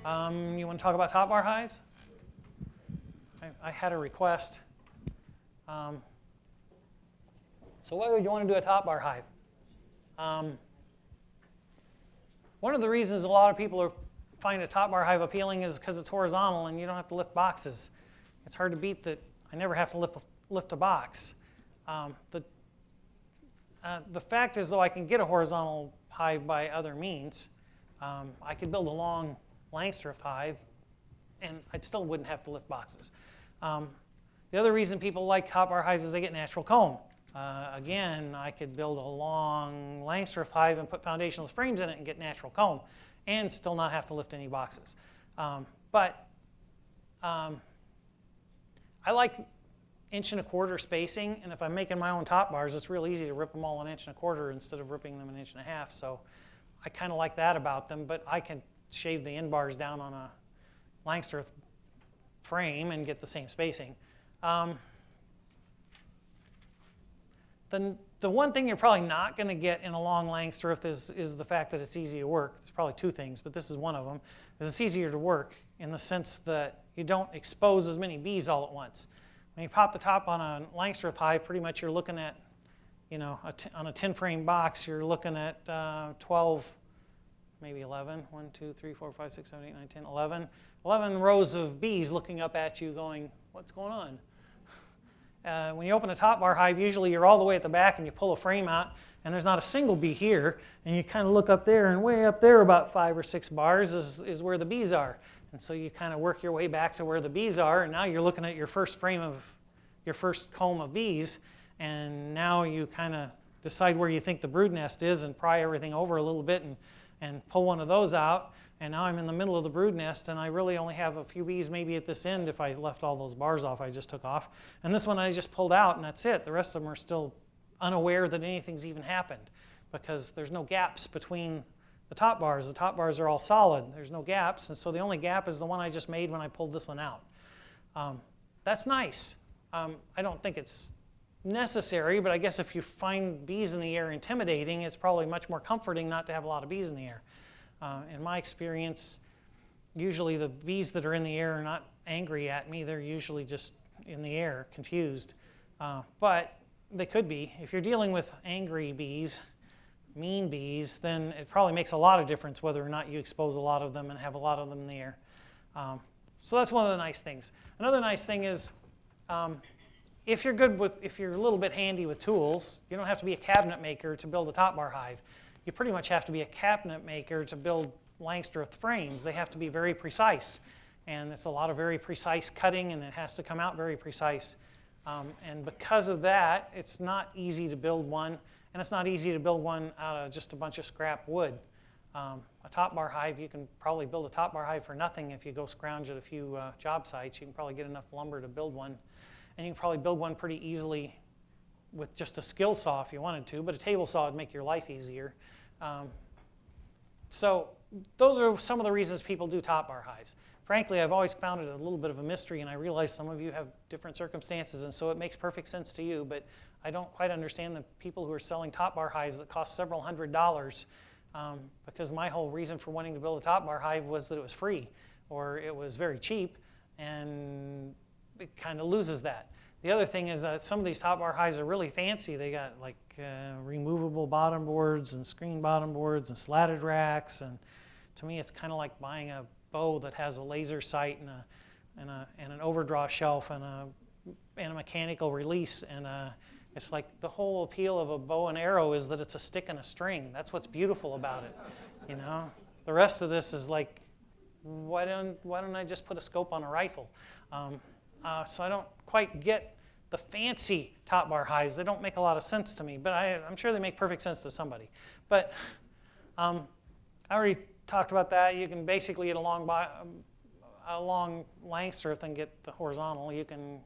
You want to talk about top bar hives? I had a request. So why would you want to do a top bar hive? One of the reasons a lot of people find a top bar hive appealing is because it's horizontal and you don't have to lift boxes. It's hard to beat that I never have to lift a box. The fact is, though, I can get a horizontal hive by other means. I could build a long Langstroth hive, and I still wouldn't have to lift boxes. The other reason people like top bar hives is they get natural comb. Again, I could build a long Langstroth hive and put foundationless frames in it and get natural comb and still not have to lift any boxes. But I like 1.25" spacing, and if I'm making my own top bars, it's real easy to rip them all 1.25" instead of ripping them 1.5". So I kind of like that about them, but I can shave the end bars down on a Langstroth frame and get the same spacing. The one thing you're probably not going to get in a long Langstroth is the fact that it's easy to work. There's probably two things, but this is one of them. It's easier to work in the sense that you don't expose as many bees all at once. When you pop the top on a Langstroth hive, pretty much you're looking at, on a 10-frame box, you're looking at 12, maybe 11, 1, 2, 3, 4, 5, 6, 7, 8, 9, 10, 11 rows of bees looking up at you going, what's going on? When you open a top bar hive, usually you're all the way at the back and you pull a frame out and there's not a single bee here, and you kind of look up there, and way up there about 5 or 6 bars is where the bees are. And so you kind of work your way back to where the bees are, and now you're looking at your first comb of bees, and now you kind of decide where you think the brood nest is and pry everything over a little bit and pull one of those out. And now I'm in the middle of the brood nest, and I really only have a few bees maybe at this end if I left all those bars off I just took off. And this one I just pulled out, and that's it. The rest of them are still unaware that anything's even happened because there's no gaps between the top bars. The top bars are all solid. There's no gaps, and so the only gap is the one I just made when I pulled this one out. That's nice. I don't think it's necessary, but I guess if you find bees in the air intimidating, it's probably much more comforting not to have a lot of bees in the air. In my experience, usually the bees that are in the air are not angry at me. They're usually just in the air, confused. But they could be. If you're dealing with angry bees, mean bees, then it probably makes a lot of difference whether or not you expose a lot of them and have a lot of them in the air. So that's one of the nice things. Another nice thing is if you're a little bit handy with tools, you don't have to be a cabinet maker to build a top bar hive. You pretty much have to be a cabinet maker to build Langstroth frames. They have to be very precise, and it's a lot of very precise cutting, and it has to come out very precise. And because of that, it's not easy to build one, and it's not easy to build one out of just a bunch of scrap wood. A top bar hive, you can probably build a top bar hive for nothing if you go scrounge at a few job sites. You can probably get enough lumber to build one, and you can probably build one pretty easily with just a skill saw if you wanted to, but a table saw would make your life easier. So those are some of the reasons people do top bar hives. Frankly, I've always found it a little bit of a mystery, and I realize some of you have different circumstances, and so it makes perfect sense to you, but I don't quite understand the people who are selling top bar hives that cost several $100s, because my whole reason for wanting to build a top bar hive was that it was free, or it was very cheap, and it kind of loses that. The other thing is that some of these top bar hives are really fancy. They got like removable bottom boards and screen bottom boards and slatted racks, and to me it's kind of like buying a bow that has a laser sight and an overdraw shelf and a mechanical release, and it's like the whole appeal of a bow and arrow is that it's a stick and a string. That's what's beautiful about it, you know. The rest of this is like, why don't I just put a scope on a rifle? So I don't quite get the fancy top bar hives. They don't make a lot of sense to me, but I'm sure they make perfect sense to somebody. But I already talked about that. You can basically get a long Langstroth and get the horizontal. You can,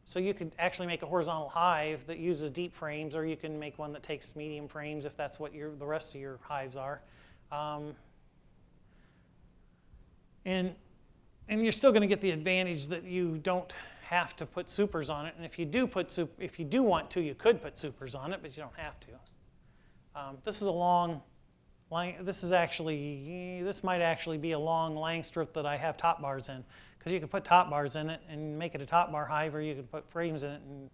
so you could actually make a horizontal hive that uses deep frames, or you can make one that takes medium frames if that's what the rest of your hives are. And you're still going to get the advantage that you don't have to put supers on it. And if you do want to, you could put supers on it, but you don't have to. This is a long This might actually be a long Langstroth that I have top bars in, because you can put top bars in it and make it a top bar hive, or you could put frames in it and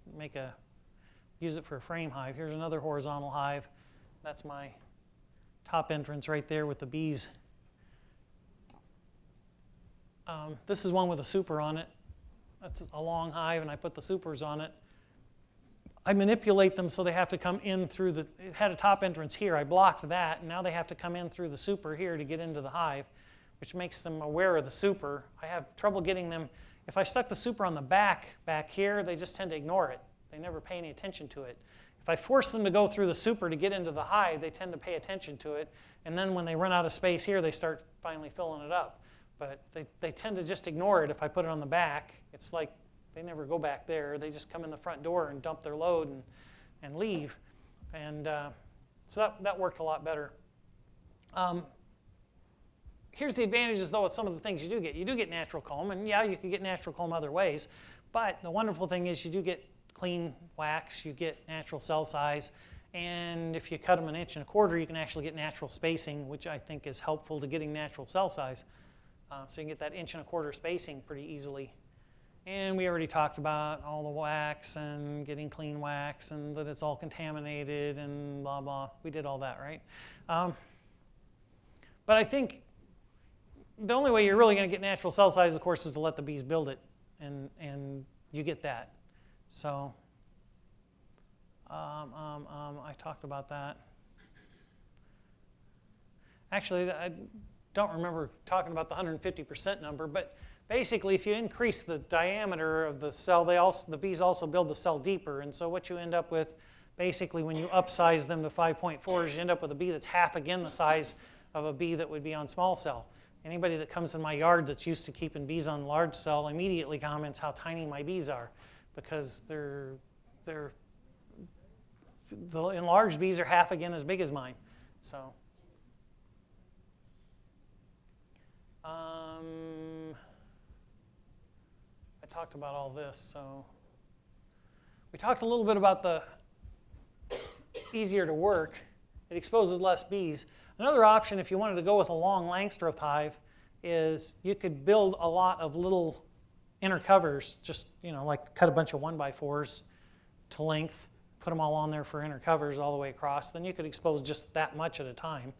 use it for a frame hive. Here's another horizontal hive. That's my top entrance right there with the bees. This is one with a super on it. That's a long hive, and I put the supers on it. I manipulate them so they have to come in through it had a top entrance here. I blocked that, and now they have to come in through the super here to get into the hive, which makes them aware of the super. I have trouble getting them. If I stuck the super on the back here, they just tend to ignore it. They never pay any attention to it. If I force them to go through the super to get into the hive, they tend to pay attention to it. And then when they run out of space here, they start finally filling it up. But they tend to just ignore it if I put it on the back. It's like they never go back there. They just come in the front door and dump their load and leave. And so that worked a lot better. Here's the advantages, though, of some of the things you do get. You do get natural comb, and yeah, you can get natural comb other ways. But the wonderful thing is you do get clean wax, you get natural cell size, and if you cut them 1.25 inches, you can actually get natural spacing, which I think is helpful to getting natural cell size. So you can get that 1.25 inch spacing pretty easily. And we already talked about all the wax and getting clean wax and that it's all contaminated and blah, blah. We did all that, right? But I think the only way you're really going to get natural cell size, of course, is to let the bees build it, and you get that. So I talked about that. Actually, I don't remember talking about the 150% number, but basically, if you increase the diameter of the cell, the bees also build the cell deeper. And so what you end up with, basically, when you upsize them to 5.4, is you end up with a bee that's half again the size of a bee that would be on small cell. Anybody that comes in my yard that's used to keeping bees on large cell immediately comments how tiny my bees are, because the enlarged bees are half again as big as mine. So. I talked about all this, so we talked a little bit about the easier to work. It exposes less bees. Another option, if you wanted to go with a long Langstroth hive, is you could build a lot of little inner covers, just like cut a bunch of 1x4s to length, put them all on there for inner covers all the way across. Then you could expose just that much at a time,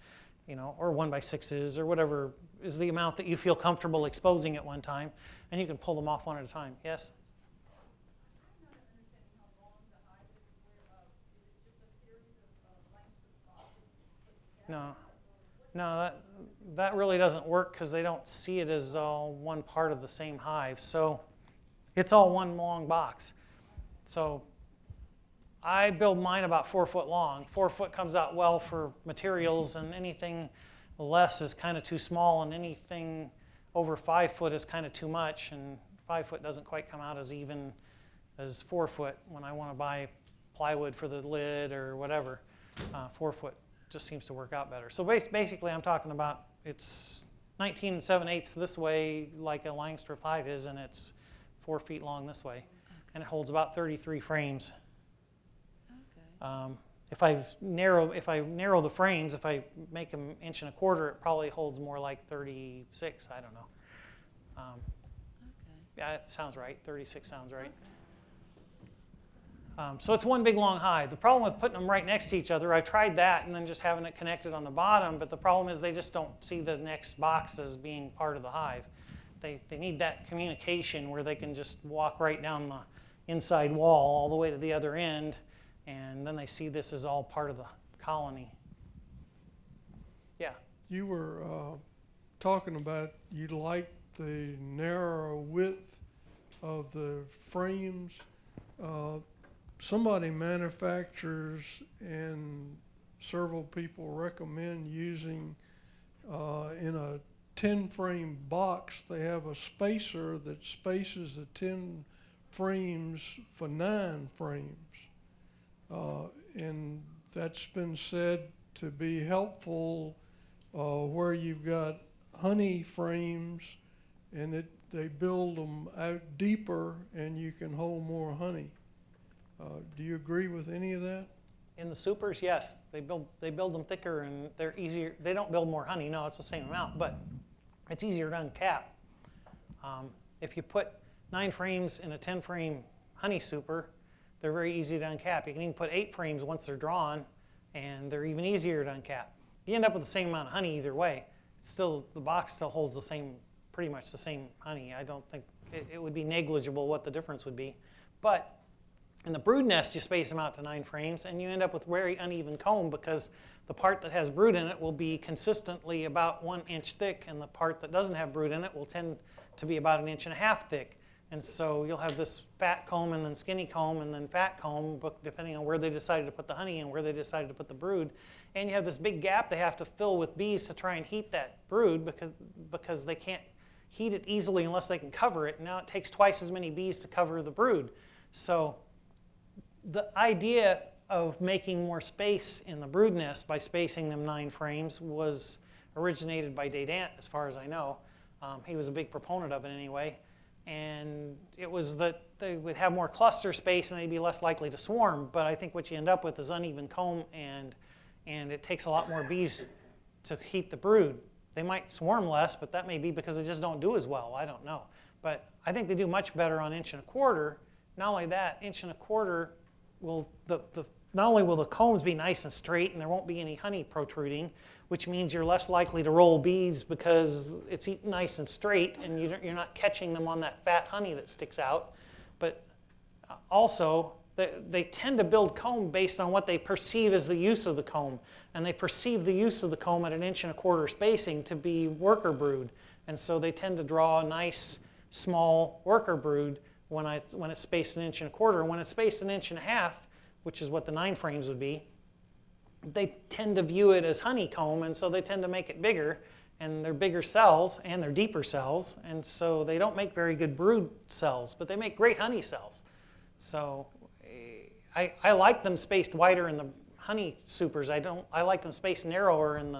or 1x6s or whatever is the amount that you feel comfortable exposing at one time, and you can pull them off one at a time. Yes? I'm not understanding how long the hive is. Is it just a series of Langstroth boxes? No, that really doesn't work because they don't see it as all one part of the same hive. So it's all one long box. So I build mine about 4 foot long. 4 foot comes out well for materials, and anything less is kind of too small, and anything over 5 foot is kind of too much, and 5 foot doesn't quite come out as even as 4 foot when I want to buy plywood for the lid or whatever. 4 foot just seems to work out better. So basically I'm talking about it's 19 7/8 this way like a Langstroth hive is, and it's 4 feet long this way. And it holds about 33 frames. Okay. If I narrow the frames, if I make them 1.25 inches, it probably holds more like 36. I don't know. Okay. Yeah, it sounds right. 36 sounds right. Okay. So it's one big long hive. The problem with putting them right next to each other, I've tried that and then just having it connected on the bottom, but the problem is they just don't see the next box as being part of the hive. They need that communication where they can just walk right down the inside wall all the way to the other end, and then they see this as all part of the colony. Yeah? You were talking about you like the narrow width of the frames. Somebody manufactures, and several people recommend using in a 10 frame box, they have a spacer that spaces the 10 frames for 9 frames. And that's been said to be helpful where you've got honey frames and they build them out deeper and you can hold more honey. Do you agree with any of that? In the supers, yes, they build them thicker and they're easier. They don't build more honey. No, it's the same amount, but it's easier to uncap. If you put 9 frames in a 10 frame honey super, they're very easy to uncap. You can even put 8 frames once they're drawn, and they're even easier to uncap. You end up with the same amount of honey either way. It's still, the box still holds the same, pretty much the same honey. I don't think it would be negligible what the difference would be. But in the brood nest, you space them out to 9 frames, and you end up with very uneven comb because the part that has brood in it will be consistently about 1 inch thick, and the part that doesn't have brood in it will tend to be about 1.5 inches thick. And so you'll have this fat comb and then skinny comb and then fat comb, depending on where they decided to put the honey and where they decided to put the brood. And you have this big gap they have to fill with bees to try and heat that brood because they can't heat it easily unless they can cover it. Now it takes twice as many bees to cover the brood. So the idea of making more space in the brood nest by spacing them 9 frames was originated by Dadant, as far as I know. He was a big proponent of it anyway. And it was that they would have more cluster space and they'd be less likely to swarm. But I think what you end up with is uneven comb, and it takes a lot more bees to heat the brood. They might swarm less, but that may be because they just don't do as well. I don't know. But I think they do much better on 1.25 inches. Not only that, 1.25 inches will, not only will the combs be nice and straight and there won't be any honey protruding, which means you're less likely to roll bees because it's nice and straight and you're not catching them on that fat honey that sticks out. But also, they tend to build comb based on what they perceive as the use of the comb. And they perceive the use of the comb at 1.25 inch spacing to be worker brood. And so they tend to draw a nice, small worker brood when it's spaced 1.25 inches. When it's spaced 1.5 inches, which is what the 9 frames would be, they tend to view it as honeycomb, and so they tend to make it bigger, and they're bigger cells, and they're deeper cells, and so they don't make very good brood cells, but they make great honey cells. So I like them spaced wider in the honey supers. I like them spaced narrower in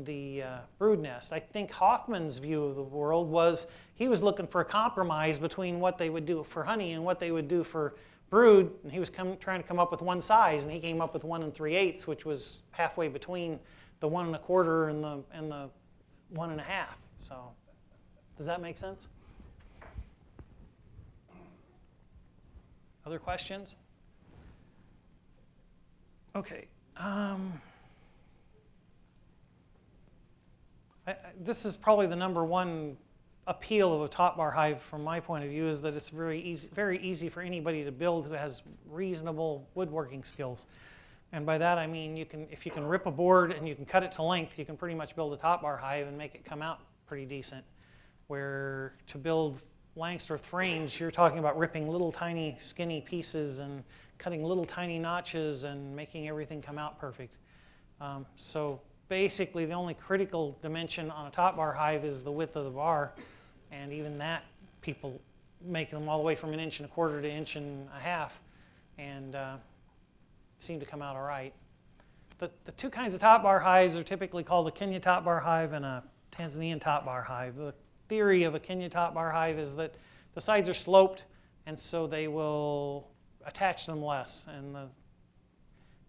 the brood nest. I think Hoffman's view of the world was he was looking for a compromise between what they would do for honey and what they would do for brood, and he was trying to come up with one size, and he came up with 1 3/8, which was halfway between the 1 1/4 and the 1 1/2. So, does that make sense? Other questions? Okay. This is probably the number one appeal of a top bar hive from my point of view, is that it's very easy for anybody to build who has reasonable woodworking skills. And by that I mean if you can rip a board and you can cut it to length, you can pretty much build a top bar hive and make it come out pretty decent. Where to build Langstroth frames, you're talking about ripping little tiny skinny pieces and cutting little tiny notches and making everything come out perfect. So basically the only critical dimension on a top bar hive is the width of the bar. And even that, people make them all the way from 1 1/4 inches to 1.5 inches, and seem to come out all right. The 2 kinds of top bar hives are typically called a Kenya top bar hive and a Tanzanian top bar hive. The theory of a Kenya top bar hive is that the sides are sloped, and so they will attach them less. And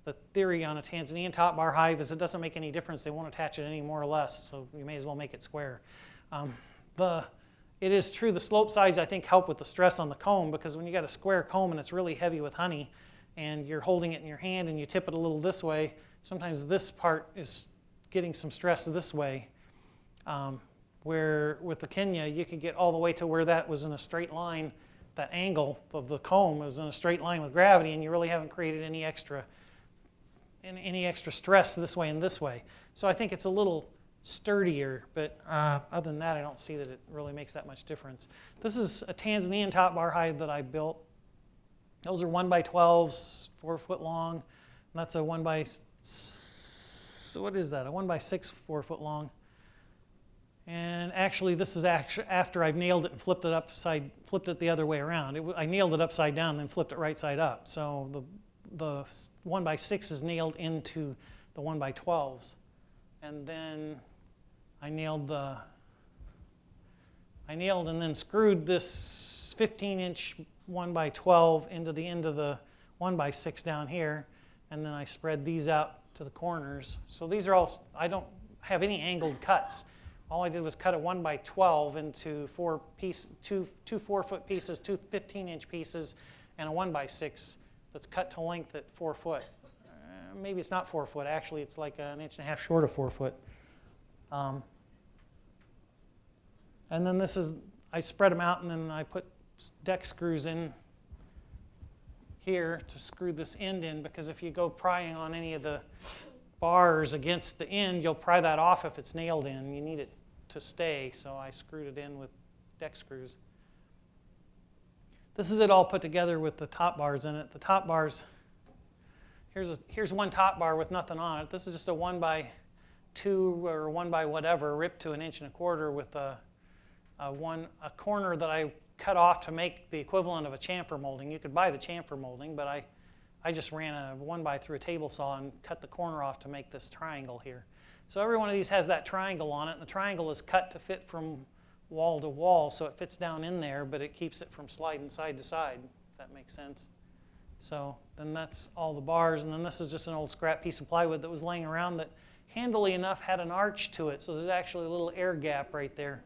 the theory on a Tanzanian top bar hive is it doesn't make any difference. They won't attach it any more or less, so you may as well make it square. It is true the slope sides, I think, help with the stress on the comb, because when you got a square comb and it's really heavy with honey and you're holding it in your hand and you tip it a little this way, sometimes this part is getting some stress this way. Where with the Kenya, you could get all the way to where that was in a straight line, that angle of the comb was in a straight line with gravity, and you really haven't created any extra stress this way and this way. So I think it's a little sturdier, but other than that, I don't see that it really makes that much difference. This is a Tanzanian top bar hive that I built. Those are 1x12s, 4 foot long, and that's a 1x6, 4 foot long. And actually, this is after I've nailed it and flipped it the other way around. I nailed it upside down, then flipped it right side up. So the 1x6 is nailed into the 1x12s. And then I nailed and then screwed this 15-inch 1x12 into the end of the 1x6 down here. and then I spread these out to the corners. So these are all, I don't have any angled cuts. All I did was cut a 1 by 12 into two 4-foot pieces, two 15-inch pieces, and a 1 by 6 that's cut to length at 4 foot. Maybe it's not 4 foot. Actually, it's like 1.5 inches short of 4 foot. And then this is, I spread them out, and then I put deck screws in here to screw this end in, because if you go prying on any of the bars against the end, you'll pry that off if it's nailed in. You need it to stay, so I screwed it in with deck screws. This is it all put together with the top bars in it. The top bars, here's one top bar with nothing on it. This is just a 1 by 2 or 1 by whatever, ripped to 1 1/4 inches with a corner that I cut off to make the equivalent of a chamfer molding. You could buy the chamfer molding, but I just ran a 1 by through a table saw and cut the corner off to make this triangle here. So every one of these has that triangle on it, and the triangle is cut to fit from wall to wall, so it fits down in there, but it keeps it from sliding side to side, if that makes sense. So then that's all the bars, and then this is just an old scrap piece of plywood that was laying around that handily enough had an arch to it, so there's actually a little air gap right there.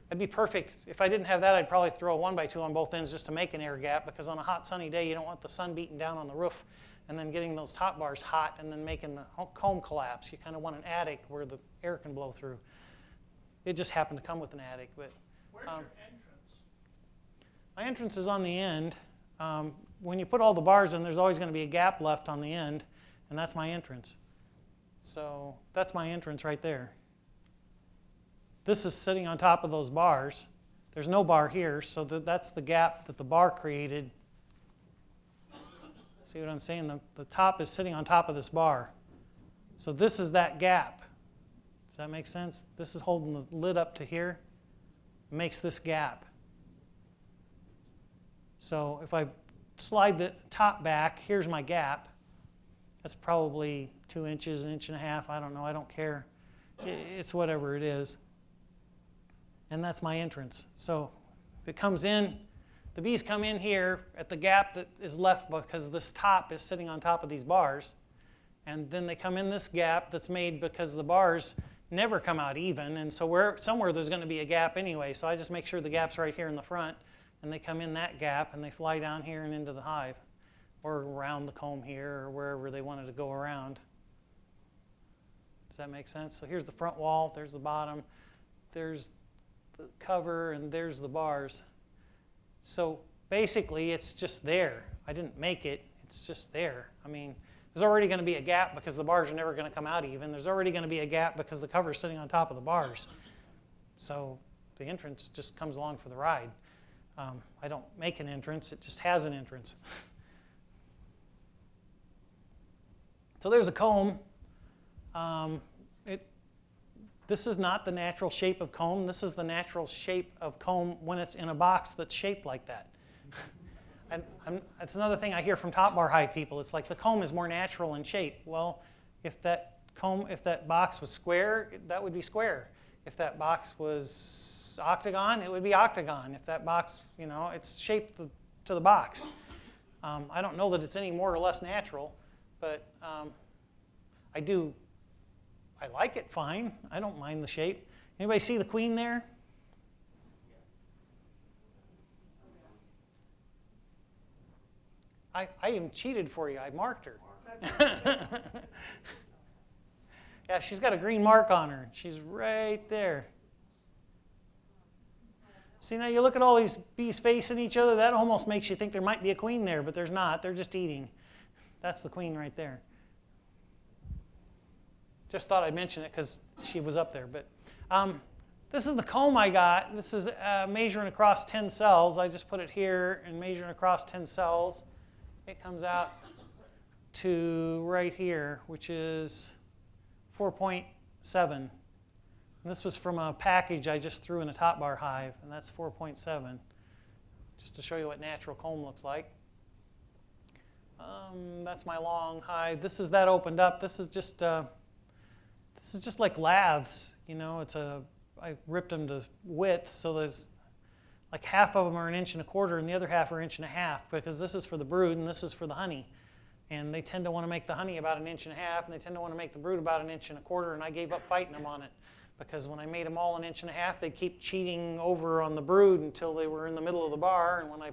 It'd be perfect. If I didn't have that, I'd probably throw a 1 by 2 on both ends just to make an air gap, because on a hot sunny day, you don't want the sun beating down on the roof and then getting those top bars hot and then making the comb collapse. You kind of want an attic where the air can blow through. It just happened to come with an attic. But where's your entrance? my entrance is on the end. When you put all the bars in, there's always going to be a gap left on the end, and that's my entrance. So that's my entrance right there. This is sitting on top of those bars. There's no bar here, so that's the gap that the bar created. See what I'm saying? The top is sitting on top of this bar. So this is that gap. Does that make sense? This is holding the lid up to here. It makes this gap. So if I slide the top back, here's my gap. That's probably 2 inches, 1.5 inches. I don't know. I don't care. It's whatever it is. And that's my entrance. So it comes in, the bees come in here at the gap that is left because this top is sitting on top of these bars. And then they come in this gap that's made because the bars never come out even. And so somewhere there's going to be a gap anyway. So I just make sure the gap's right here in the front. And they come in that gap and they fly down here and into the hive. Or around the comb here or wherever they wanted to go around. Does that make sense? So here's the front wall, there's the bottom, there's the cover, and there's the bars. So basically it's just there. I didn't make it, it's just there. I mean, there's already going to be a gap because the bars are never going to come out even. There's already going to be a gap because the cover is sitting on top of the bars. So the entrance just comes along for the ride. I don't make an entrance, it just has an entrance. So there's a comb. This is not the natural shape of comb. This is the natural shape of comb when it's in a box that's shaped like that. And it's another thing I hear from top bar hive people. It's like the comb is more natural in shape. Well, if that box was square, that would be square. If that box was octagon, it would be octagon. If that box, it's shaped to the box. I don't know that it's any more or less natural, but I like it fine. I don't mind the shape. Anybody see the queen there? I even cheated for you. I marked her. Yeah, she's got a green mark on her. She's right there. See, now you look at all these bees facing each other. That almost makes you think there might be a queen there, but there's not. They're just eating. That's the queen right there. Just thought I'd mention it because she was up there. But this is the comb I got. This is measuring across 10 cells. I just put it here and measuring across 10 cells. It comes out to right here, which is 4.7. And this was from a package I just threw in a top bar hive, and that's 4.7. Just to show you what natural comb looks like. That's my long hive. This is that opened up. This is just like laths. I ripped them to width, so there's like half of them are 1.25 inches, and the other half are 1.5 inches, because this is for the brood and this is for the honey. And they tend to want to make the honey about 1.5 inches, and they tend to want to make the brood about 1.25 inches, and I gave up fighting them on it. Because when I made them all 1.5 inches, they'd keep cheating over on the brood until they were in the middle of the bar. And when I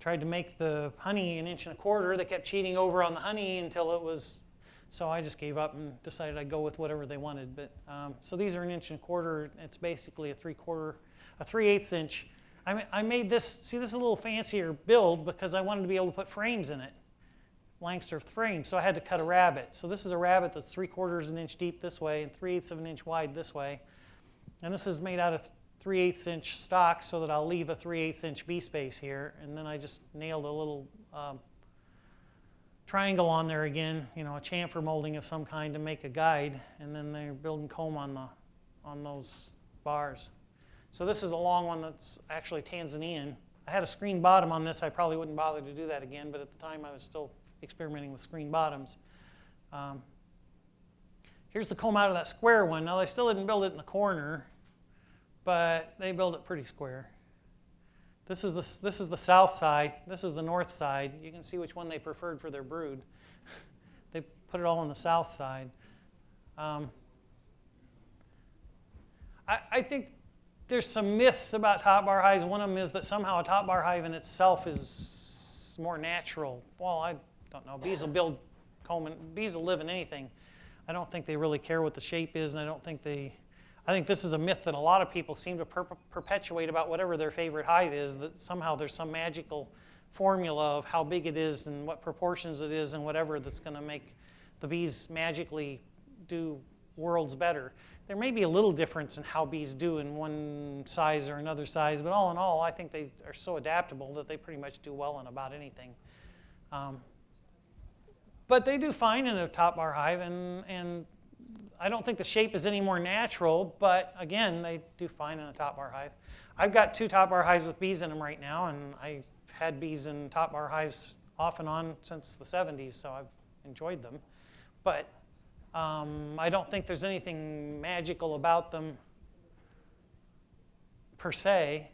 tried to make the honey 1.25 inches, they kept cheating over on the honey until it was, so I just gave up and decided I'd go with whatever they wanted. But so these are 1.25 inches. It's basically a 3/8 inch. I made this, see, this is a little fancier build because I wanted to be able to put frames in it, Langsdorff frames. So I had to cut a rabbet. So this is a rabbet that's 3/4 inch deep this way and 3/8 of an inch wide this way. And this is made out of 3/8 inch stock so that I'll leave a 3/8 inch bee space here. And then I just nailed a little triangle on there again, you know, a chamfer molding of some kind to make a guide. And then they're building comb on those bars. So this is a long one that's actually Tanzanian. I had a screen bottom on this. I probably wouldn't bother to do that again, but at the time I was still experimenting with screen bottoms. Here's the comb out of that square one. Now they still didn't build it in the corner, but they build it pretty square. This is the south side. This is the north side. You can see which one they preferred for their brood. They put it all on the south side. I think there's some myths about top bar hives. One of them is that somehow a top bar hive in itself is more natural. Well, I don't know. Bees will build comb and bees will live in anything. I don't think they really care what the shape is, and I think this is a myth that a lot of people seem to perpetuate about whatever their favorite hive is, that somehow there's some magical formula of how big it is and what proportions it is and whatever that's going to make the bees magically do worlds better. There may be a little difference in how bees do in one size or another size, but all in all, I think they are so adaptable that they pretty much do well in about anything. But they do fine in a top bar hive, and I don't think the shape is any more natural, but again, they do fine in a top bar hive. I've got 2 top bar hives with bees in them right now, and I've had bees in top bar hives off and on since the 70s, so I've enjoyed them. But I don't think there's anything magical about them per se.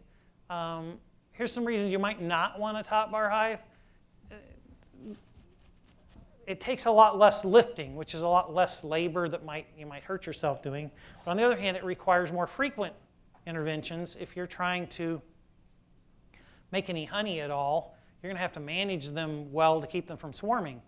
Here's some reasons you might not want a top bar hive. It takes a lot less lifting, which is a lot less labor that you might hurt yourself doing. But on the other hand, it requires more frequent interventions. If you're trying to make any honey at all, you're going to have to manage them well to keep them from swarming.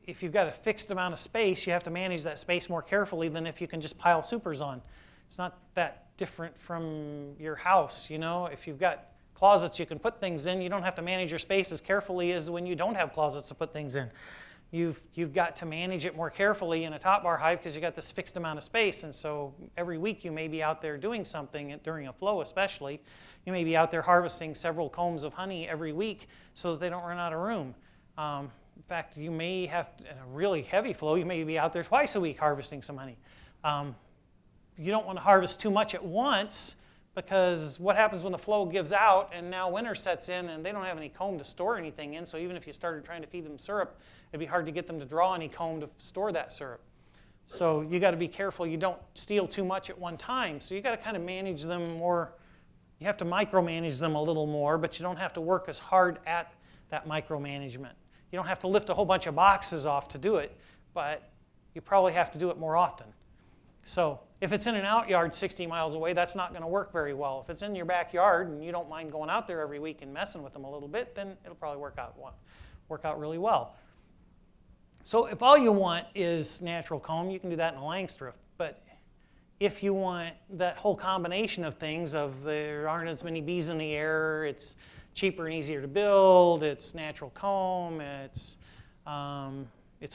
If you've got a fixed amount of space, you have to manage that space more carefully than if you can just pile supers on. It's not that different from your house, you know. If you've got closets you can put things in, you don't have to manage your space as carefully as when you don't have closets to put things in. You've got to manage it more carefully in a top bar hive because you got this fixed amount of space, and so every week you may be out there doing something, during a flow especially. You may be out there harvesting several combs of honey every week so that they don't run out of room. In fact, you may have, in a really heavy flow, you may be out there twice a week harvesting some honey. You don't want to harvest too much at once, because what happens when the flow gives out and now winter sets in and they don't have any comb to store anything in, so even if you started trying to feed them syrup, it'd be hard to get them to draw any comb to store that syrup. So you got to be careful you don't steal too much at one time. So you got to kind of manage them more. You have to micromanage them a little more, but you don't have to work as hard at that micromanagement. You don't have to lift a whole bunch of boxes off to do it, but you probably have to do it more often. So if it's in an out yard 60 miles away, that's not going to work very well. If it's in your backyard and you don't mind going out there every week and messing with them a little bit, then it'll probably work out really well. So if all you want is natural comb, you can do that in a Langsdorff. But if you want that whole combination of things, of there aren't as many bees in the air, it's cheaper and easier to build, it's natural comb, it's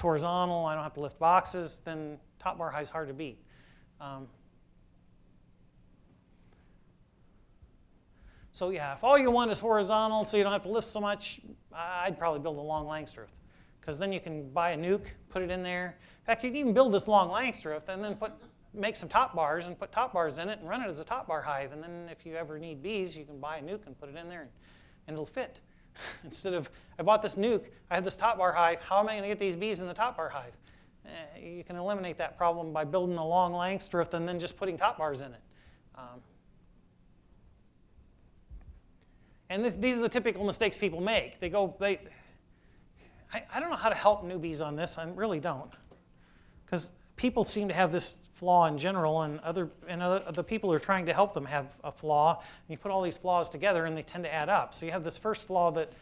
horizontal, I don't have to lift boxes, then top bar hive's hard to beat. So yeah, if all you want is horizontal so you don't have to lift so much, I'd probably build a long Langsdorff, because then you can buy a nuke, put it in there. In fact, you can even build this long Langsdorff and then make some top bars and put top bars in it and run it as a top bar hive. And then if you ever need bees, you can buy a nuke and put it in there and it'll fit. Instead of, I bought this nuke, I had this top bar hive, how am I going to get these bees in the top bar hive? You can eliminate that problem by building a long Langsdorff and then just putting top bars in it. And these are the typical mistakes people make. I don't know how to help newbies on this. I really don't, because people seem to have this flaw in general, and other people are trying to help them have a flaw. And you put all these flaws together, and they tend to add up. So you have this first flaw that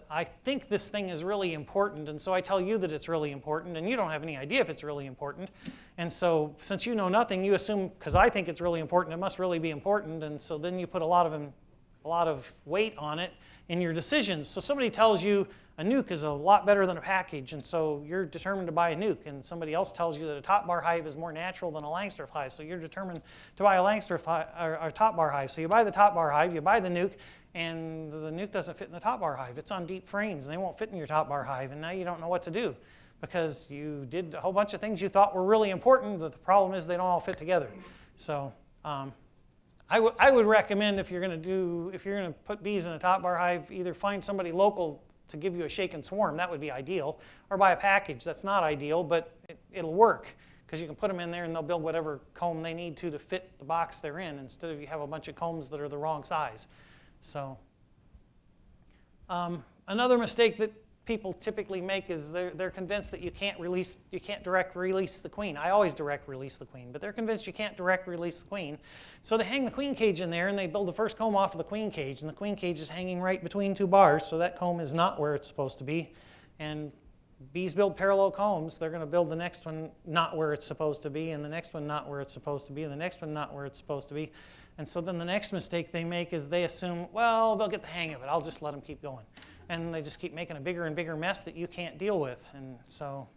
I think this thing is really important, and so I tell you that it's really important, and you don't have any idea if it's really important. And so since you know nothing, you assume, because I think it's really important, it must really be important, and so then you put a lot of weight on it in your decisions. So somebody tells you a nuke is a lot better than a package, and so you're determined to buy a nuke, and somebody else tells you that a top bar hive is more natural than a Langstroth hive, so you're determined to buy a Langstroth or a top bar hive. So you buy the top bar hive, you buy the nuke, and the nuke doesn't fit in the top bar hive. It's on deep frames, and they won't fit in your top bar hive, and now you don't know what to do because you did a whole bunch of things you thought were really important, but the problem is they don't all fit together. So I would recommend if you're going to put bees in a top bar hive, either find somebody local to give you a shake and swarm, that would be ideal, or buy a package. That's not ideal, but it'll work because you can put them in there and they'll build whatever comb they need to fit the box they're in instead of you have a bunch of combs that are the wrong size. So another mistake that people typically make is they're convinced that you can't direct release the queen. I always direct release the queen, but they're convinced you can't direct release the queen. So they hang the queen cage in there and they build the first comb off of the queen cage, and the queen cage is hanging right between two bars, so that comb is not where it's supposed to be. And bees build parallel combs. They're going to build the next one not where it's supposed to be, and the next one not where it's supposed to be, and the next one not where it's supposed to be. And so then the next mistake they make is they assume, well, they'll get the hang of it. I'll just let them keep going. And they just keep making a bigger and bigger mess that you can't deal with. And so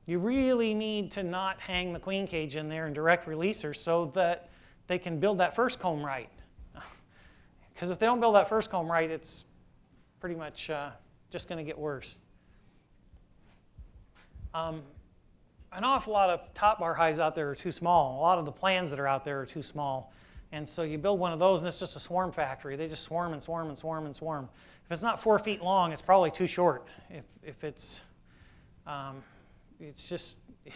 you really need to not hang the queen cage in there and direct release her so that they can build that first comb right. Because if they don't build that first comb right, it's pretty much just going to get worse. An awful lot of top bar hives out there are too small. A lot of the plans that are out there are too small. And so you build one of those, and it's just a swarm factory. They just swarm and swarm and swarm and swarm. If it's not 4 feet long, it's probably too short. If it's just, you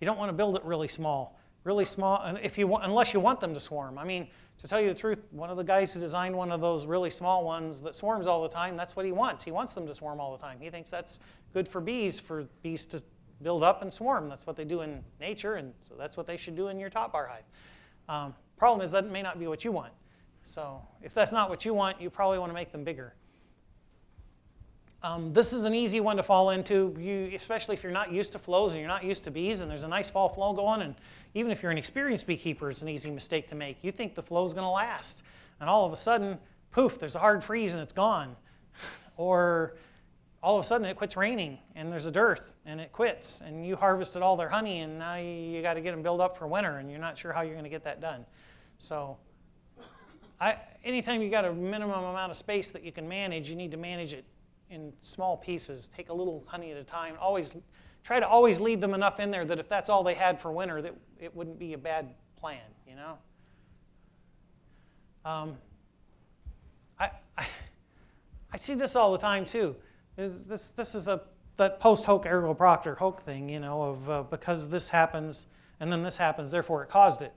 don't want to build it really small. Really small, and unless you want them to swarm. I mean, to tell you the truth, one of the guys who designed one of those really small ones that swarms all the time, that's what he wants. He wants them to swarm all the time. He thinks that's good for bees to build up and swarm. That's what they do in nature, and so that's what they should do in your top bar hive. Problem is that may not be what you want. So if that's not what you want, you probably want to make them bigger. This is an easy one to fall into, especially if you're not used to flows and you're not used to bees and there's a nice fall flow going, and even if you're an experienced beekeeper, it's an easy mistake to make. You think the flow's going to last, and all of a sudden, poof, there's a hard freeze and it's gone. Or all of a sudden it quits raining and there's a dearth and it quits, and you harvested all their honey and now you got to get them built up for winter and you're not sure how you're going to get that done. So anytime you got a minimum amount of space that you can manage, you need to manage it in small pieces. Take a little honey at a time. Try to always leave them enough in there that if that's all they had for winter, that it wouldn't be a bad plan, you know? I see this all the time too. This is that post-hoc ergo proctor hoc thing, you know, of because this happens and then this happens, therefore it caused it.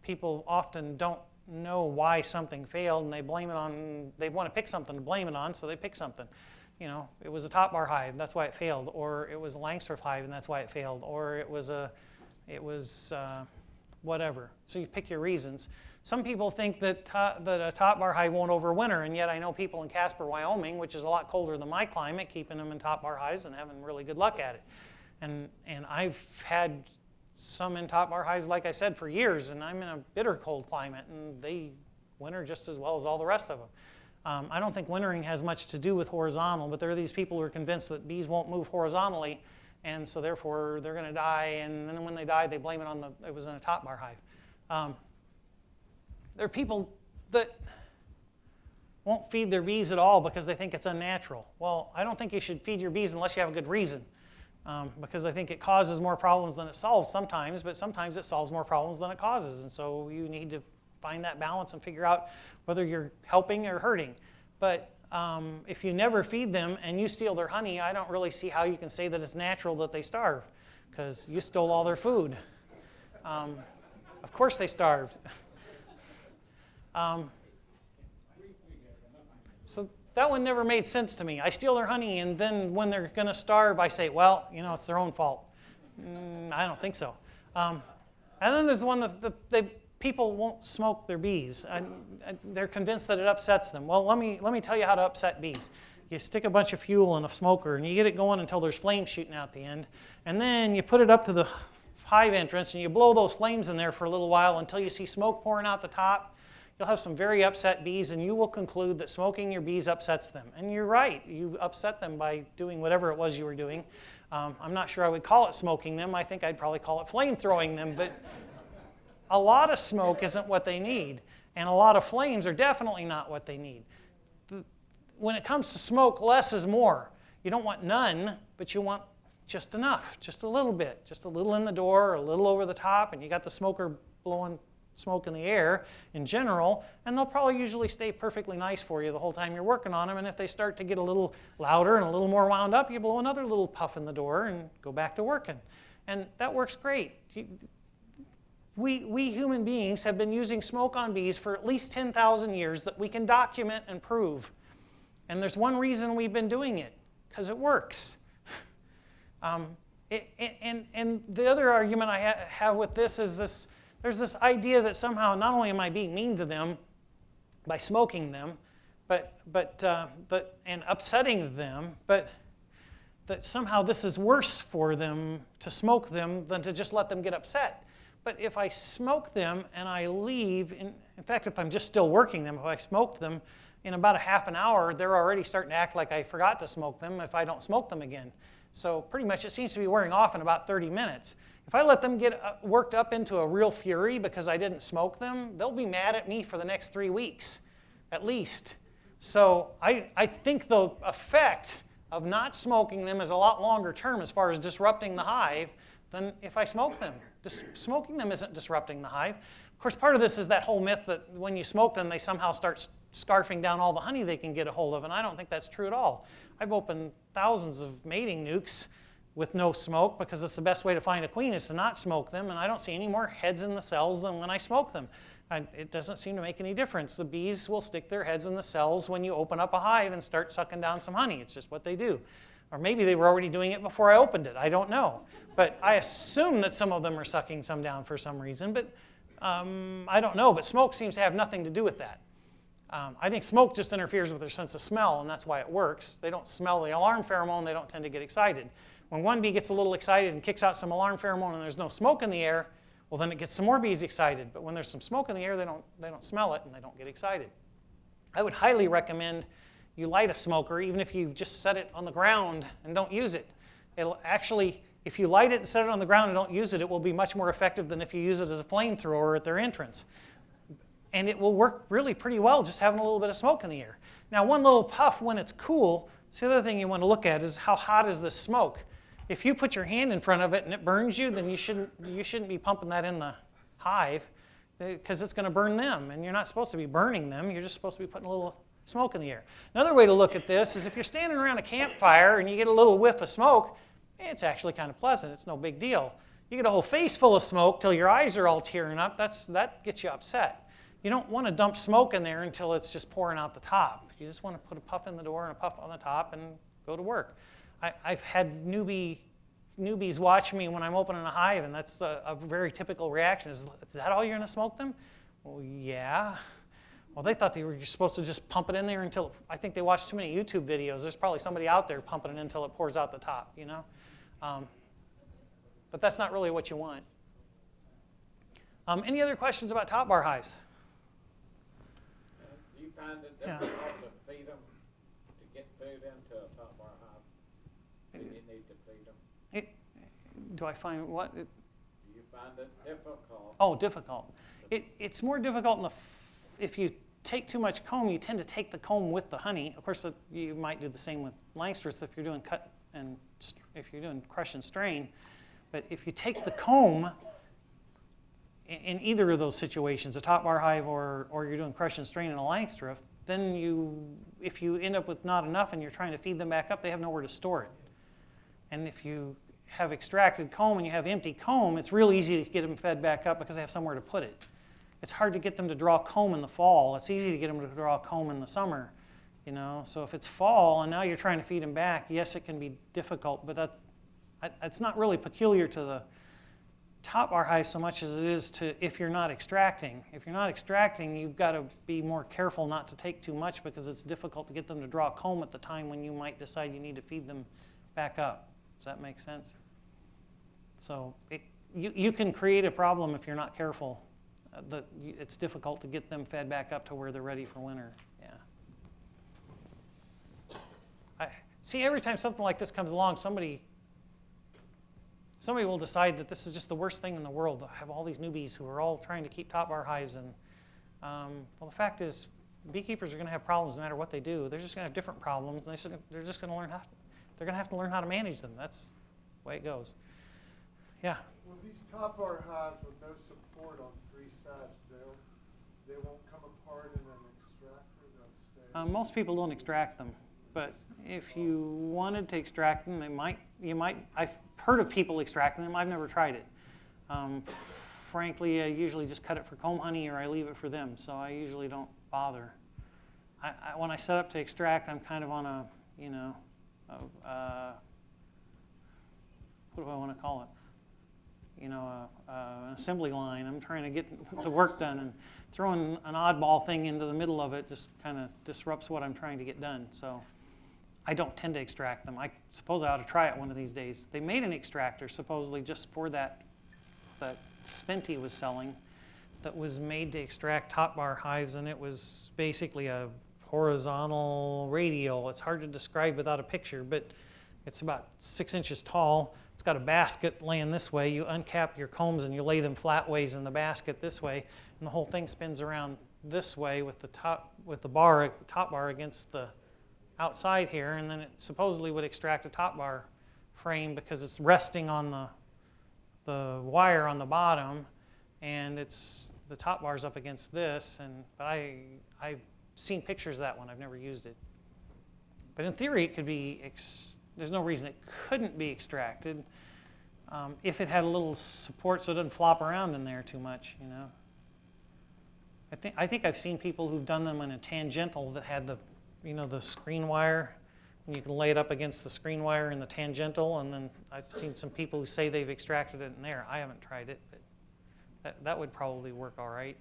People often don't know why something failed, and they blame it on, they want to pick something to blame it on, so they pick something. You know, it was a top bar hive, and that's why it failed, or it was a Langstroth hive, and that's why it failed, or it was whatever. So you pick your reasons. Some people think that a top bar hive won't overwinter, and yet I know people in Casper, Wyoming, which is a lot colder than my climate, keeping them in top bar hives and having really good luck at it. And I've had some in top bar hives, like I said, for years, and I'm in a bitter cold climate, and they winter just as well as all the rest of them. I don't think wintering has much to do with horizontal, but there are these people who are convinced that bees won't move horizontally, and so therefore they're going to die, and then when they die, they blame it on it was in a top bar hive. There are people that won't feed their bees at all because they think it's unnatural. Well, I don't think you should feed your bees unless you have a good reason. Because I think it causes more problems than it solves sometimes, but sometimes it solves more problems than it causes. And so you need to find that balance and figure out whether you're helping or hurting. But if you never feed them and you steal their honey, I don't really see how you can say that it's natural that they starve, because you stole all their food. Of course they starved. So that one never made sense to me. I steal their honey, and then when they're going to starve, I say, well, you know, it's their own fault. I don't think so. And then there's the one that people won't smoke their bees. They're convinced that it upsets them. Well, let me tell you how to upset bees. You stick a bunch of fuel in a smoker, and you get it going until there's flames shooting out the end. And then you put it up to the hive entrance, and you blow those flames in there for a little while until you see smoke pouring out the top. You'll have some very upset bees, and you will conclude that smoking your bees upsets them. And you're right. You upset them by doing whatever it was you were doing. I'm not sure I would call it smoking them. I think I'd probably call it flame throwing them. But a lot of smoke isn't what they need, and a lot of flames are definitely not what they need. When it comes to smoke, less is more. You don't want none, but you want just enough, just a little bit, just a little in the door, a little over the top, and you got the smoker blowing smoke in the air in general, and they'll probably usually stay perfectly nice for you the whole time you're working on them. And if they start to get a little louder and a little more wound up, you blow another little puff in the door and go back to working. And that works great. We human beings have been using smoke on bees for at least 10,000 years that we can document and prove. And there's one reason we've been doing it, because it works. And the other argument I have with this is there's this idea that somehow not only am I being mean to them by smoking them, and upsetting them, but that somehow this is worse for them to smoke them than to just let them get upset. But if I smoke them and I leave, in fact, if I'm just still working them, if I smoked them, in about a half an hour, they're already starting to act like I forgot to smoke them if I don't smoke them again. So pretty much it seems to be wearing off in about 30 minutes. If I let them get worked up into a real fury because I didn't smoke them, they'll be mad at me for the next 3 weeks, at least. So I think the effect of not smoking them is a lot longer term as far as disrupting the hive than if I smoke them. Smoking them isn't disrupting the hive. Of course, part of this is that whole myth that when you smoke them, they somehow start scarfing down all the honey they can get a hold of, and I don't think that's true at all. I've opened thousands of mating nukes with no smoke because it's the best way to find a queen is to not smoke them, and I don't see any more heads in the cells than when I smoke them. It doesn't seem to make any difference. The bees will stick their heads in the cells when you open up a hive and start sucking down some honey. It's just what they do. Or maybe they were already doing it before I opened it. I don't know. But I assume that some of them are sucking some down for some reason, but I don't know. But smoke seems to have nothing to do with that. I think smoke just interferes with their sense of smell, and that's why it works. They don't smell the alarm pheromone. They don't tend to get excited. When one bee gets a little excited and kicks out some alarm pheromone and there's no smoke in the air, well, then it gets some more bees excited. But when there's some smoke in the air, they don't smell it and they don't get excited. I would highly recommend you light a smoker, even if you just set it on the ground and don't use it. It'll actually, if you light it and set it on the ground and don't use it, it will be much more effective than if you use it as a flamethrower at their entrance. And it will work really pretty well just having a little bit of smoke in the air. Now, one little puff when it's cool, the other thing you want to look at is how hot is this smoke. If you put your hand in front of it and it burns you, then you shouldn't be pumping that in the hive because it's going to burn them. And you're not supposed to be burning them. You're just supposed to be putting a little smoke in the air. Another way to look at this is if you're standing around a campfire and you get a little whiff of smoke, it's actually kind of pleasant. It's no big deal. You get a whole face full of smoke till your eyes are all tearing up. That gets you upset. You don't want to dump smoke in there until it's just pouring out the top. You just want to put a puff in the door and a puff on the top and go to work. I've had newbies watch me when I'm opening a hive, and that's a very typical reaction. Is that all you're going to smoke them? Well, yeah. Well, they thought you're supposed to just pump it in there until, I think they watched too many YouTube videos. There's probably somebody out there pumping it until it pours out the top, you know? But that's not really what you want. Any other questions about top bar hives? Do you find it difficult to feed them, to get food into a top bar hive? Do you need to feed them? Do I find what? Do you find it difficult? Oh, difficult. It's more difficult if you take too much comb, you tend to take the comb with the honey. Of course, you might do the same with Langstreths if you're doing cut and if you're doing crush and strain. But if you take the comb in either of those situations, a top bar hive or you're doing crush and strain in a Langstreth, then if you end up with not enough and you're trying to feed them back up, they have nowhere to store it. And if you have extracted comb and you have empty comb, it's real easy to get them fed back up because they have somewhere to put it. It's hard to get them to draw comb in the fall. It's easy to get them to draw comb in the summer. You know, so if it's fall and now you're trying to feed them back, yes, it can be difficult, but it's not really peculiar to the top bar hive so much as it is to if you're not extracting. If you're not extracting, you've got to be more careful not to take too much because it's difficult to get them to draw a comb at the time when you might decide you need to feed them back up. Does that make sense? So you can create a problem if you're not careful. It's difficult to get them fed back up to where they're ready for winter. Yeah. See, every time something like this comes along, somebody will decide that this is just the worst thing in the world to have all these newbies who are all trying to keep top bar hives. And well, the fact is, beekeepers are going to have problems no matter what they do. They're just going to have different problems, and they're just going to learn how. They're going to have to learn how to manage them. That's the way it goes. Yeah. Well, these top bar hives with no support on three sides, they won't come apart in an extractor. They'll stay. Most people don't extract them, but if you wanted to extract them, you might. I've heard of people extracting them. I've never tried it. Frankly, I usually just cut it for comb honey or I leave it for them, so I usually don't bother. When I set up to extract, I'm kind of on a, you know, what do I want to call it? You know, an assembly line. I'm trying to get the work done, and throwing an oddball thing into the middle of it just kind of disrupts what I'm trying to get done. So I don't tend to extract them. I suppose I ought to try it one of these days. They made an extractor supposedly just for that Spenty was selling that was made to extract top bar hives, and it was basically a horizontal radial. It's hard to describe without a picture, but it's about 6 inches tall. It's got a basket laying this way. You uncap your combs and you lay them flat ways in the basket this way, and the whole thing spins around this way with the top bar against the outside here, and then it supposedly would extract a top bar frame because it's resting on the wire on the bottom, and the top bar's up against this. But I've seen pictures of that one. I've never used it. But in theory, it could be. There's no reason it couldn't be extracted if it had a little support so it doesn't flop around in there too much, you know. I think I've seen people who've done them in a tangential that had the screen wire, and you can lay it up against the screen wire in the tangential, and then I've seen some people who say they've extracted it in there. I haven't tried it, but that would probably work all right.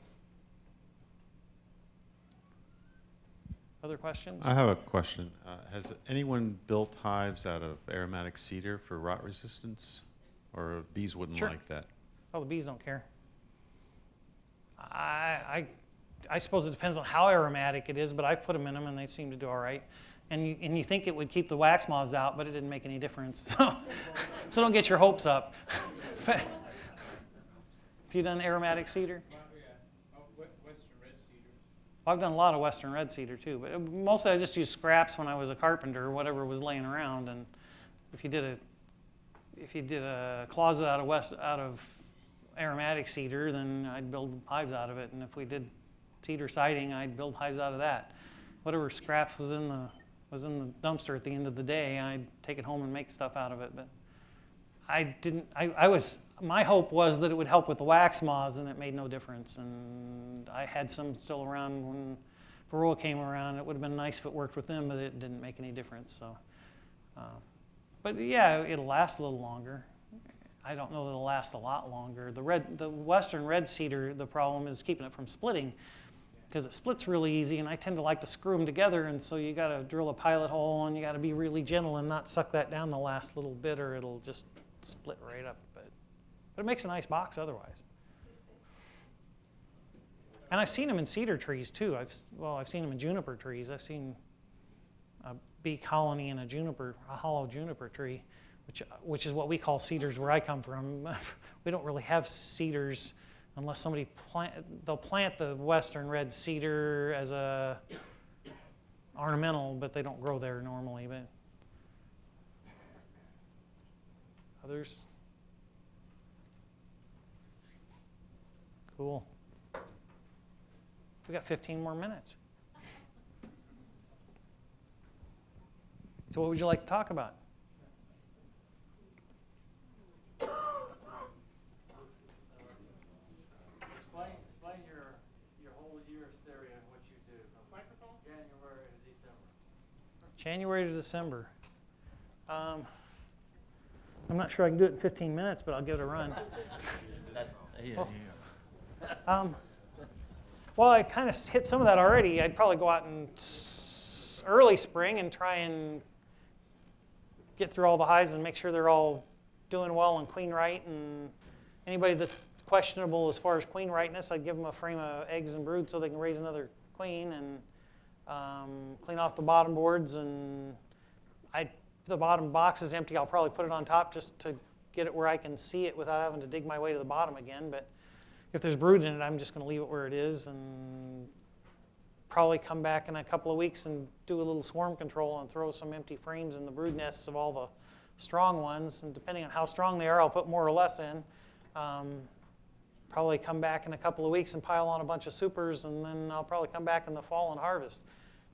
Other questions? I have a question. Has anyone built hives out of aromatic cedar for rot resistance? Or bees wouldn't Sure. like that? Oh, the bees don't care. I suppose it depends on how aromatic it is, but I've put them in them and they seem to do all right. And you think it would keep the wax moths out, but it didn't make any difference. So don't get your hopes up. Have you done aromatic cedar? Western red cedar. I've done a lot of western red cedar too, but mostly I just used scraps when I was a carpenter or whatever was laying around. And if you did a closet out of aromatic cedar, then I'd build hives out of it. And if we did cedar siding, I'd build hives out of that. Whatever scraps was in the dumpster at the end of the day, I'd take it home and make stuff out of it. But my hope was that it would help with the wax moths, and it made no difference. And I had some still around when Varroa came around. It would have been nice if it worked with them, but it didn't make any difference. So, but yeah, it'll last a little longer. I don't know that it'll last a lot longer. The western red cedar, the problem is keeping it from splitting, because it splits really easy, and I tend to like to screw them together, and so you got to drill a pilot hole, and you got to be really gentle and not suck that down the last little bit, or it'll just split right up. But it makes a nice box otherwise. And I've seen them in cedar trees too. I've seen them in juniper trees. I've seen a bee colony in a hollow juniper tree, which is what we call cedars where I come from. We don't really have cedars unless somebody they'll plant the western red cedar as a ornamental, but they don't grow there normally. But others? Cool. We got 15 more minutes. So what would you like to talk about? Explain your whole year's theory of what you do from January to December. January to December. I'm not sure I can do it in 15 minutes, but I'll give it a run. Well, I kind of hit some of that already. I'd probably go out in early spring and try and get through all the hives and make sure they're all doing well and queen right. And anybody that's questionable as far as queen rightness, I'd give them a frame of eggs and brood so they can raise another queen, and clean off the bottom boards. And the bottom box is empty. I'll probably put it on top just to get it where I can see it without having to dig my way to the bottom again. But if there's brood in it, I'm just going to leave it where it is and probably come back in a couple of weeks and do a little swarm control and throw some empty frames in the brood nests of all the strong ones. And depending on how strong they are, I'll put more or less in. Probably come back in a couple of weeks and pile on a bunch of supers, and then I'll probably come back in the fall and harvest.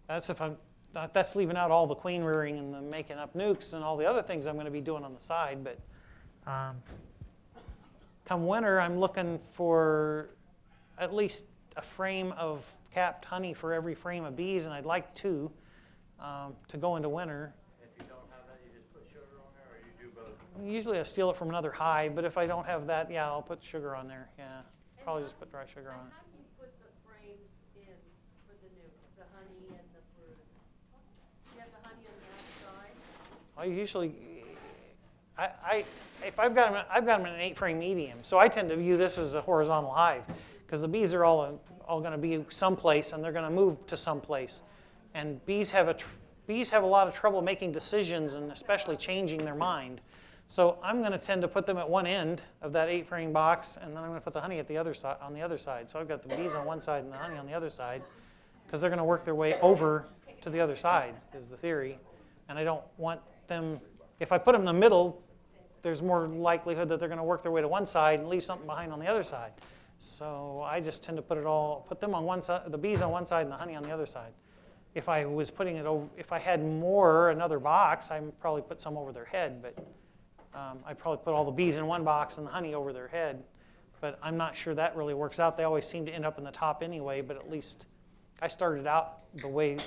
That's leaving out all the queen rearing and the making up nukes and all the other things I'm going to be doing on the side. But come winter, I'm looking for at least a frame of capped honey for every frame of bees, and I'd like two to go into winter. If you don't have that, you just put sugar on there, or you do both? Usually I steal it from another hive, but if I don't have that, yeah, I'll put sugar on there. Yeah, probably just put dry sugar on it. How do you put the frames in for the nuke, the honey and the brood? Do you have the honey on the outside? I usually, if I've got them in an 8-frame medium, so I tend to view this as a horizontal hive because the bees are all going to be someplace and they're going to move to someplace, and bees have a lot of trouble making decisions and especially changing their mind. So I'm going to tend to put them at one end of that 8-frame box, and then I'm going to put the honey at the other side, on the other side. So I've got the bees on one side and the honey on the other side, because they're going to work their way over to the other side, is the theory. And I don't want them, if I put them in the middle, there's more likelihood that they're going to work their way to one side and leave something behind on the other side. So I just tend to put them on one side, the bees on one side and the honey on the other side. If I was putting it over, if I had another box, I'd probably put some over their head, but I'd probably put all the bees in one box and the honey over their head. But I'm not sure that really works out. They always seem to end up in the top anyway, but at least I started out the way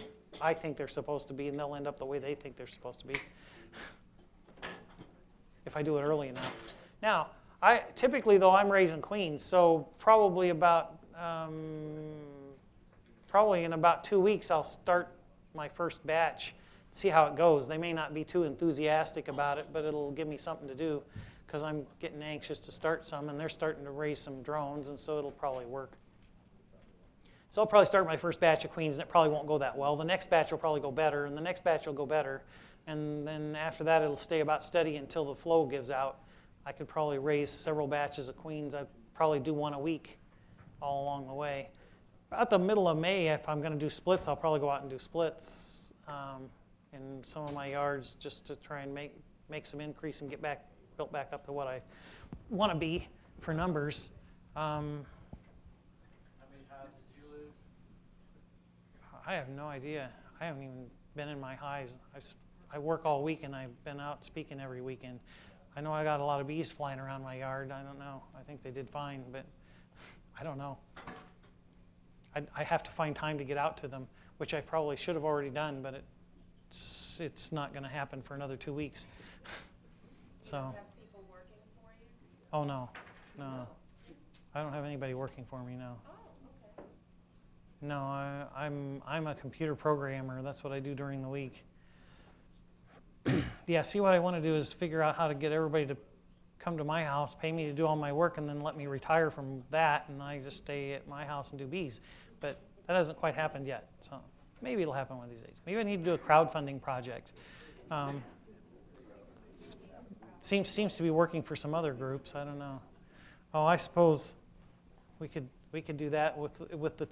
I think they're supposed to be, and they'll end up the way they think they're supposed to be if I do it early enough. Now, typically though, I'm raising queens, so probably in about 2 weeks I'll start my first batch, see how it goes. They may not be too enthusiastic about it, but it'll give me something to do because I'm getting anxious to start some, and they're starting to raise some drones, and so it'll probably work. So I'll probably start my first batch of queens, and it probably won't go that well. The next batch will probably go better, and the next batch will go better, and then after that it'll stay about steady until the flow gives out. I could probably raise several batches of queens. I'd probably do one a week all along the way. About the middle of May, if I'm going to do splits, I'll probably go out and do splits in some of my yards just to try and make some increase and get built back up to what I want to be for numbers. How many hives did you lose? I have no idea. I haven't even been in my hives. I work all week and I've been out speaking every weekend. I know I got a lot of bees flying around my yard. I don't know. I think they did fine, but I don't know. I have to find time to get out to them, which I probably should have already done, but it's not going to happen for another 2 weeks. So. Do you have people working for you? Oh no. I don't have anybody working for me, no. Oh, okay. No, I'm a computer programmer. That's what I do during the week. Yeah, see, what I want to do is figure out how to get everybody to come to my house, pay me to do all my work, and then let me retire from that, and I just stay at my house and do bees. But that hasn't quite happened yet, so maybe it'll happen one of these days. Maybe I need to do a crowdfunding project. Seems to be working for some other groups. I don't know. Oh, I suppose we could do that with the.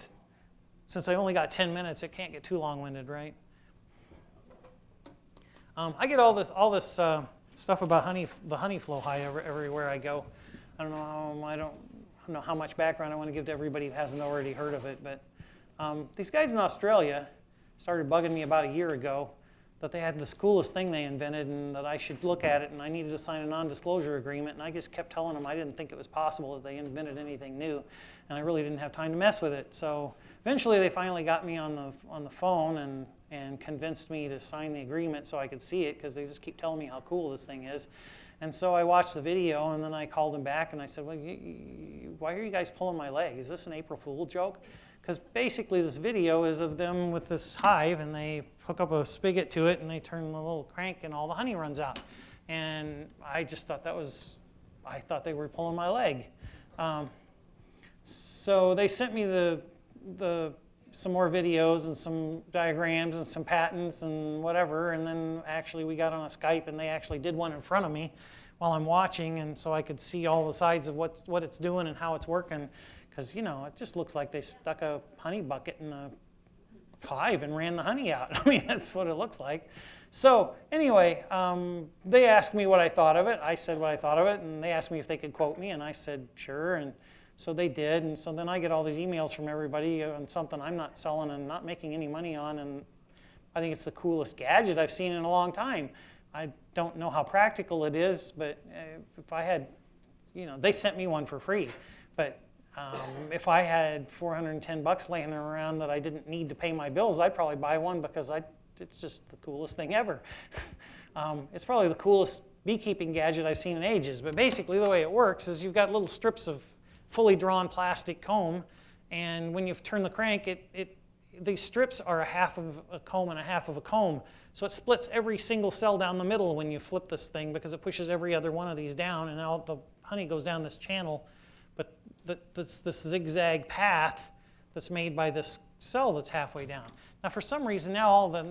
Since I only got 10 minutes, it can't get too long-winded, right? I get all this stuff about the honey flow hive everywhere I go. I don't know how much background I want to give to everybody who hasn't already heard of it, but these guys in Australia started bugging me about a year ago that they had this coolest thing they invented and that I should look at it, and I needed to sign a non-disclosure agreement, and I just kept telling them I didn't think it was possible that they invented anything new, and I really didn't have time to mess with it. So eventually they finally got me on the phone and convinced me to sign the agreement so I could see it, because they just keep telling me how cool this thing is. And so I watched the video, and then I called them back and I said, well, why are you guys pulling my leg? Is this an April Fool joke? Because basically this video is of them with this hive, and they hook up a spigot to it and they turn the little crank and all the honey runs out. And I just thought I thought they were pulling my leg. So they sent me some more videos and some diagrams and some patents and whatever, and then actually we got on a Skype and they actually did one in front of me while I'm watching, and so I could see all the sides of what it's doing and how it's working, because it just looks like they stuck a honey bucket in a hive and ran the honey out. I mean, that's what it looks like. So anyway, they asked me what I thought of it. I said what I thought of it, and they asked me if they could quote me, and I said sure, and so they did. And so then I get all these emails from everybody on something I'm not selling and not making any money on, and I think it's the coolest gadget I've seen in a long time. I don't know how practical it is, but if I had, they sent me one for free, but if I had $410 laying around that I didn't need to pay my bills, I'd probably buy one, because it's just the coolest thing ever. It's probably the coolest beekeeping gadget I've seen in ages. But basically the way it works is you've got little strips of fully drawn plastic comb, and when you turn the crank, these strips are a half of a comb and a half of a comb. So it splits every single cell down the middle when you flip this thing, because it pushes every other one of these down, and now the honey goes down this channel. But this zigzag path that's made by this cell that's halfway down. Now, for some reason, now all the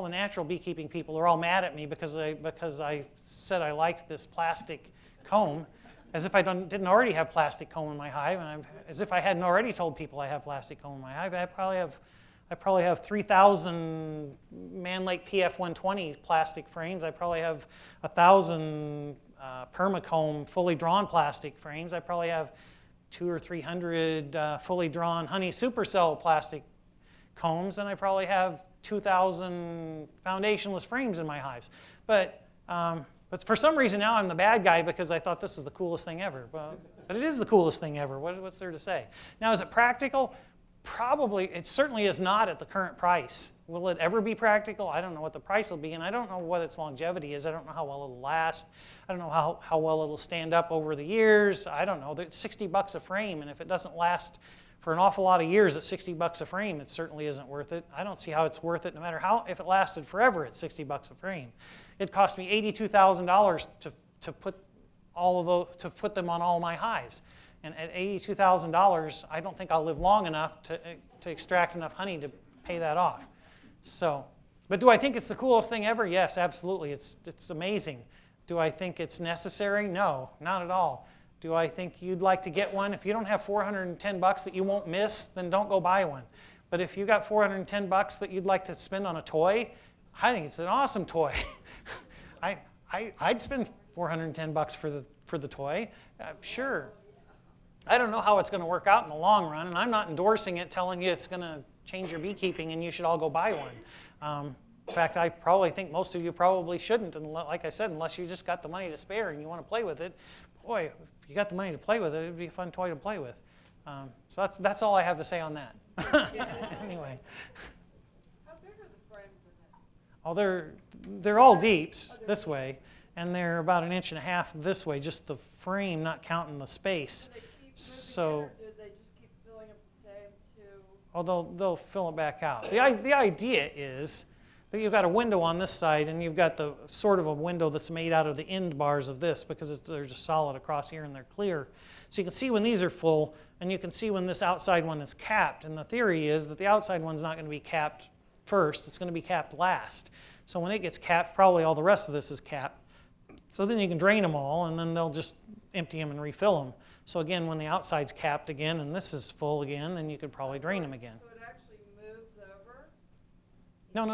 natural beekeeping people are all mad at me because I said I liked this plastic comb, as if I didn't already have plastic comb in my hive, and as if I hadn't already told people I have plastic comb in my hive. I probably have 3,000 Man Lake PF120 plastic frames. I probably have 1,000 permacomb fully drawn plastic frames. I probably have 200 or 300 fully drawn honey supercell plastic combs, and I probably have 2,000 foundationless frames in my hives. But for some reason now I'm the bad guy because I thought this was the coolest thing ever. But it is the coolest thing ever. What's there to say? Now, is it practical? Probably. It certainly is not at the current price. Will it ever be practical? I don't know what the price will be, and I don't know what its longevity is. I don't know how well it'll last. I don't know how well it'll stand up over the years. I don't know. It's $60 a frame, and if it doesn't last for an awful lot of years at $60 a frame, it certainly isn't worth it. I don't see how it's worth it, no matter if it lasted forever at $60 a frame. It cost me $82,000 to put them on all my hives. And at $82,000, I don't think I'll live long enough to extract enough honey to pay that off. So, but do I think it's the coolest thing ever? Yes, absolutely. It's amazing. Do I think it's necessary? No, not at all. Do I think you'd like to get one? If you don't have $410 that you won't miss, then don't go buy one. But if you got $410 that you'd like to spend on a toy, I think it's an awesome toy. I'd spend $410 for the toy. Sure. I don't know how it's going to work out in the long run, and I'm not endorsing it, telling you it's going to change your beekeeping and you should all go buy one. In fact, I probably think most of you probably shouldn't, and like I said, unless you just got the money to spare and you want to play with it. Boy, if you got the money to play with it, it'd be a fun toy to play with. So that's all I have to say on that. Anyway. How big are the frames in it? Oh, they're all deeps this way, and they're about 1.5 inches this way, just the frame, not counting the space. So do they just keep filling up the same too? Oh, they'll fill it back out. The idea is that you've got a window on this side, and you've got the sort of a window that's made out of the end bars of this, because they're just solid across here and they're clear. So you can see when these are full, and you can see when this outside one is capped. And the theory is that the outside one's not going to be capped first, it's going to be capped last. So when it gets capped, probably all the rest of this is capped. So then you can drain them all, and then they'll just empty them and refill them. So again, when the outside's capped again and this is full again, then you could probably drain them again. So it actually moves over? No.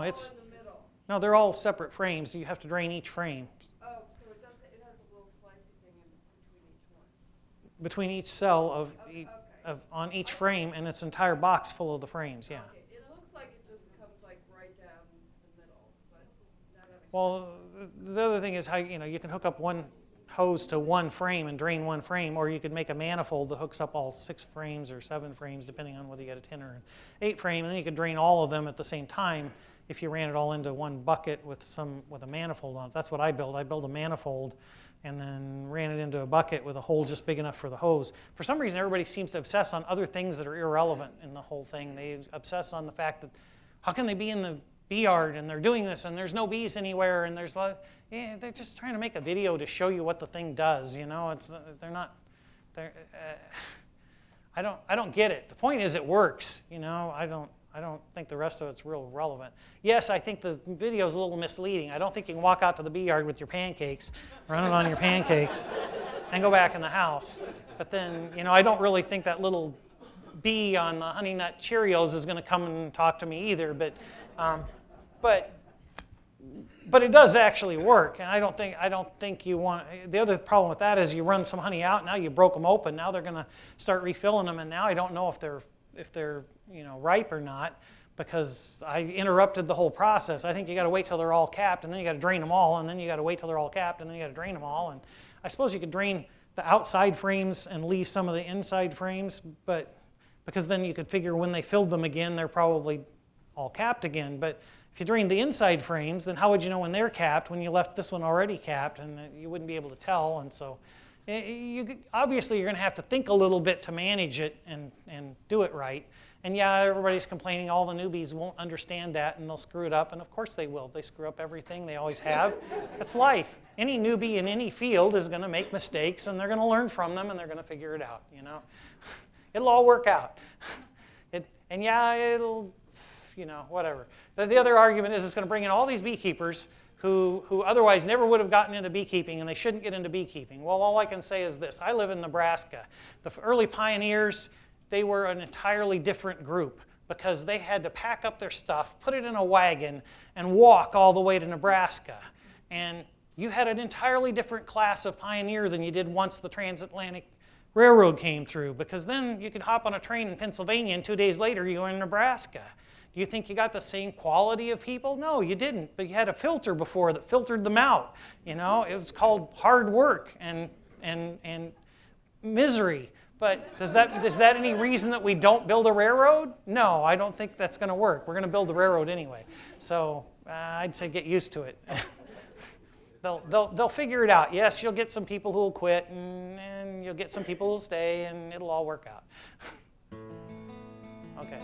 It's all in the middle. No, they're all separate frames. You have to drain each frame. Oh, so it has a little slicey thing in between each one. Between each cell Okay. on each frame, and its entire box full of the frames, yeah. Okay. It looks like it just comes like right down the middle, but now that makes Well, the other thing is how you can hook up one hose to one frame and drain one frame, or you could make a manifold that hooks up all 6 frames or 7 frames, depending on whether you got a 10 or an 8 frame, and then you could drain all of them at the same time if you ran it all into one bucket with a manifold on it. That's what I build. I build a manifold and then ran it into a bucket with a hole just big enough for the hose. For some reason, everybody seems to obsess on other things that are irrelevant in the whole thing. They obsess on the fact that how can they be in the bee yard and they're doing this and there's no bees anywhere and there's yeah, they're just trying to make a video to show you what the thing does. You know, I don't get it. The point is it works. You know, I don't think the rest of it's real relevant. Yes, I think the video is a little misleading. I don't think you can walk out to the bee yard with your pancakes, run it on your pancakes, and go back in the house. But then, you know, I don't really think that little bee on the Honey Nut Cheerios is going to come and talk to me either. But it does actually work, and I don't think you want. The other problem with that is you run some honey out. Now you broke them open. Now they're going to start refilling them, and now I don't know if they're you know, ripe or not, because I interrupted the whole process. I think you got to wait till they're all capped, and then you got to drain them all, and then you got to wait till they're all capped, and then you got to drain them all. And I suppose you could drain the outside frames and leave some of the inside frames, but because then you could figure when they filled them again, they're probably all capped again. But if you drained the inside frames, then how would you know when they're capped when you left this one already capped, and you wouldn't be able to tell. And so obviously you're going to have to think a little bit to manage it and do it right. And yeah, everybody's complaining all the newbies won't understand that and they'll screw it up, and of course they will. They screw up everything, they always have. That's life. Any newbie in any field is going to make mistakes, and they're going to learn from them, and they're going to figure it out, you know. It'll all work out. And yeah, it'll, you know, whatever. The other argument is it's going to bring in all these beekeepers who otherwise never would have gotten into beekeeping, and they shouldn't get into beekeeping. Well, all I can say is this. I live in Nebraska. The early pioneers, they were an entirely different group because they had to pack up their stuff, put it in a wagon, and walk all the way to Nebraska. And you had an entirely different class of pioneer than you did once the transatlantic railroad came through, because then you could hop on a train in Pennsylvania and 2 days later you were in Nebraska. Do you think you got the same quality of people? No, you didn't, but you had a filter before that filtered them out. You know, it was called hard work and misery. But is that any reason that we don't build a railroad? No, I don't think that's going to work. We're going to build the railroad anyway. So I'd say get used to it. They'll figure it out. Yes, you'll get some people who will quit, and you'll get some people who will stay, and it'll all work out. Okay.